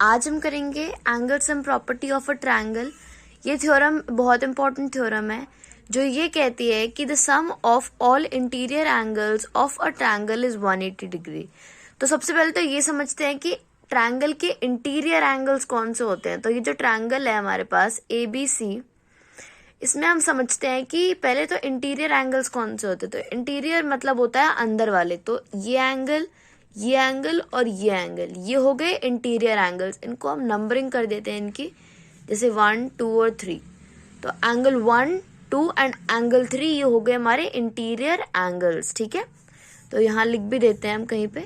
आज हम करेंगे angle sum property of a triangle. ये थ्योरम बहुत इंपॉर्टेंट थ्योरम है जो ये कहती है कि the sum of all interior angles of a triangle is 180 degree. तो सबसे पहले तो ये समझते हैं कि ट्रायंगल के इंटीरियर एंगल्स कौन से होते हैं। तो ये जो ट्रायंगल है हमारे पास ABC, इसमें हम समझते हैं कि पहले तो इंटीरियर एंगल्स कौन से होते हैं। तो इंटीरियर मतलब होता है अंदर वाले। तो ये एंगल और ये एंगल, ये हो गए इंटीरियर एंगल्स। इनको हम नंबरिंग कर देते हैं इनकी, जैसे 1, 2 और 3। तो एंगल 1, 2 एंड एंगल 3 ये हो गए हमारे इंटीरियर एंगल्स। ठीक है, तो यहाँ लिख भी देते हैं हम कहीं पे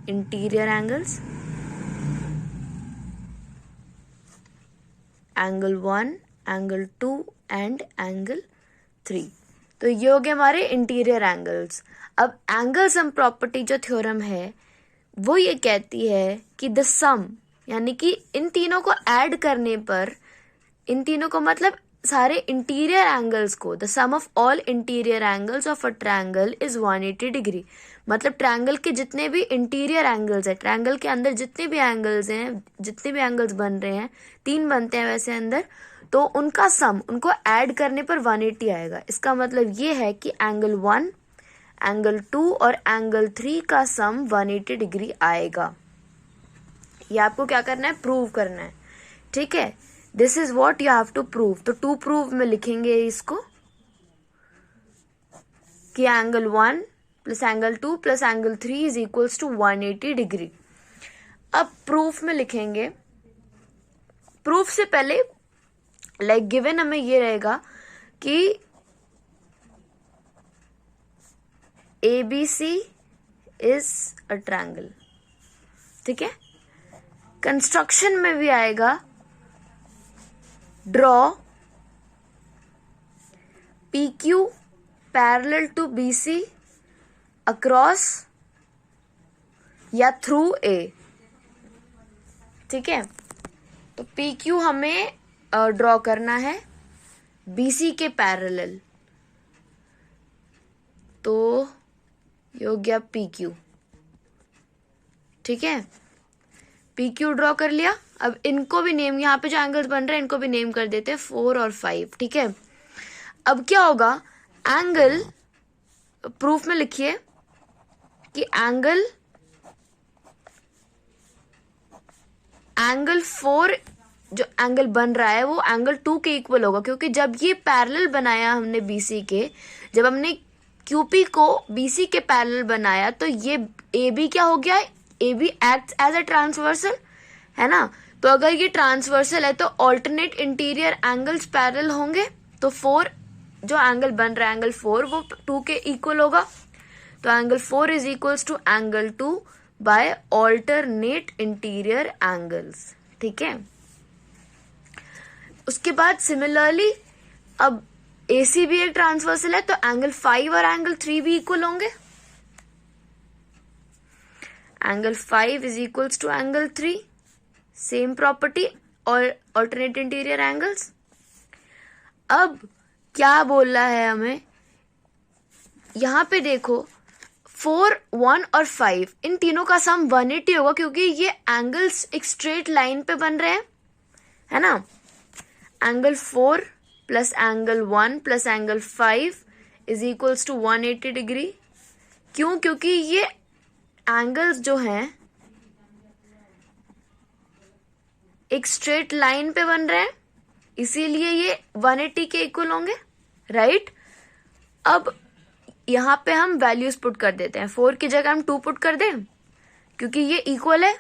interior angles. Angle 1, angle 2 and angle 3। तो ये हो गए हमारे इंटीरियर एंगल्स। अब एंगल सम प्रॉपर्टी जो थ्योरम है वो ये कहती है कि द सम, यानी कि इन तीनों को ऐड करने पर, इन तीनों को मतलब सारे इंटीरियर एंगल्स को, the sum of all interior angles of a triangle is 180 degree. मतलब ट्रायंगल के जितने भी इंटीरियर एंगल्स है, ट्रायंगल के अंदर जितने भी एंगल्स हैं, जितने भी एंगल्स बन रहे हैं, 3 बनते हैं वैसे अंदर, तो उनका सम, उनको ऐड करने पर 180 आएगा। इसका मतलब ये है कि एंगल 1, एंगल 2 और एंगल 3 का सम 180 डिग्री आएगा। ये आपको क्या करना है, प्रूव करना है। ठीक है, this is what you have to prove. तो टू प्रूव में लिखेंगे इसको कि angle 1 plus angle 2 plus angle 3 is equals to 180 degree. अब प्रूफ में लिखेंगे, प्रूफ से पहले लाइक गिवन हमें ये रहेगा कि ABC इज अ ट्रायंगल। ठीक है, कंस्ट्रक्शन में भी आएगा draw PQ parallel to BC across या थ्रू A। ठीक है, तो PQ हमें ड्रॉ करना है BC के पैरेलल। तो ये हो गया PQ। ठीक है, PQ ड्रॉ कर लिया। अब इनको भी नेम, यहाँ पे जो एंगल्स बन रहे हैं इनको भी नेम कर देते हैं 4 और 5। ठीक है, अब क्या होगा, एंगल, प्रूफ में लिखिए कि एंगल 4 जो एंगल बन रहा है वो एंगल 2 के इक्वल होगा, क्योंकि जब ये पैरेलल बनाया हमने BC के, जब हमने QP को BC के पैरेलल बनाया तो ये AB क्या हो गया, AB acts as a transversal, है ना। तो अगर ये ट्रांसवर्सल है तो ऑल्टरनेट इंटीरियर एंगल्स पैरेलल होंगे। तो 4 जो एंगल बन रहा है एंगल 4 वो 2 के इक्वल होगा। तो angle 4 is equals to angle 2 by alternate interior angles. ठीक है, उसके बाद सिमिलरली अब AC भी एक ट्रांसवर्सल है तो एंगल 5 और एंगल 3 भी इक्वल होंगे। Angle 5 is equals to angle 3, same property और ऑल्टरनेट इंटीरियर एंगल्स। अब क्या बोल रहा है हमें, यहां पे देखो 4, 1 और 5 इन तीनों का सम 180 होगा, क्योंकि ये एंगल्स एक स्ट्रेट लाइन पे बन रहे हैं, है ना। Angle 4 plus angle 1 plus angle 5 is equals to 180 degree. क्यों, क्योंकि ये एंगल्स जो हैं एक स्ट्रेट लाइन पे बन रहे हैं, इसीलिए ये 180 के इक्वल होंगे, राइट। अब यहां पे हम वैल्यूज पुट कर देते हैं। 4 की जगह हम 2 पुट कर दें क्योंकि ये इक्वल है,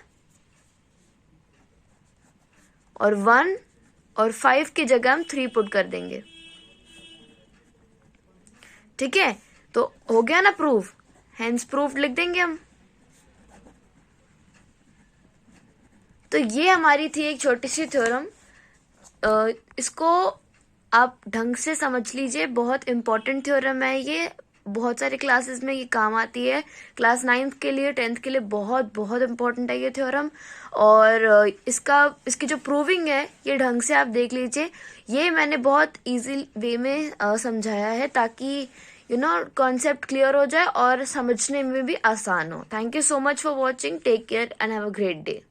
और 1 और 5 की जगह हम 3 पुट कर देंगे। ठीक है, तो हो गया ना प्रूफ, हेंस प्रूफ लिख देंगे हम। तो ये हमारी थी एक छोटी सी थ्योरम। इसको आप ढंग से समझ लीजिए, बहुत इंपॉर्टेंट थ्योरम है ये, बहुत सारे क्लासेस में ये काम आती है। क्लास 9th के लिए, 10th के लिए बहुत बहुत इंपॉर्टेंट है ये थ्योरम। और इसकी जो प्रूविंग है ये ढंग से आप देख लीजिए। ये मैंने बहुत इजी वे में समझाया है ताकि कॉन्सेप्ट क्लियर हो जाए और समझने में भी आसान हो। Thank you so much for watching, take care and have a great day.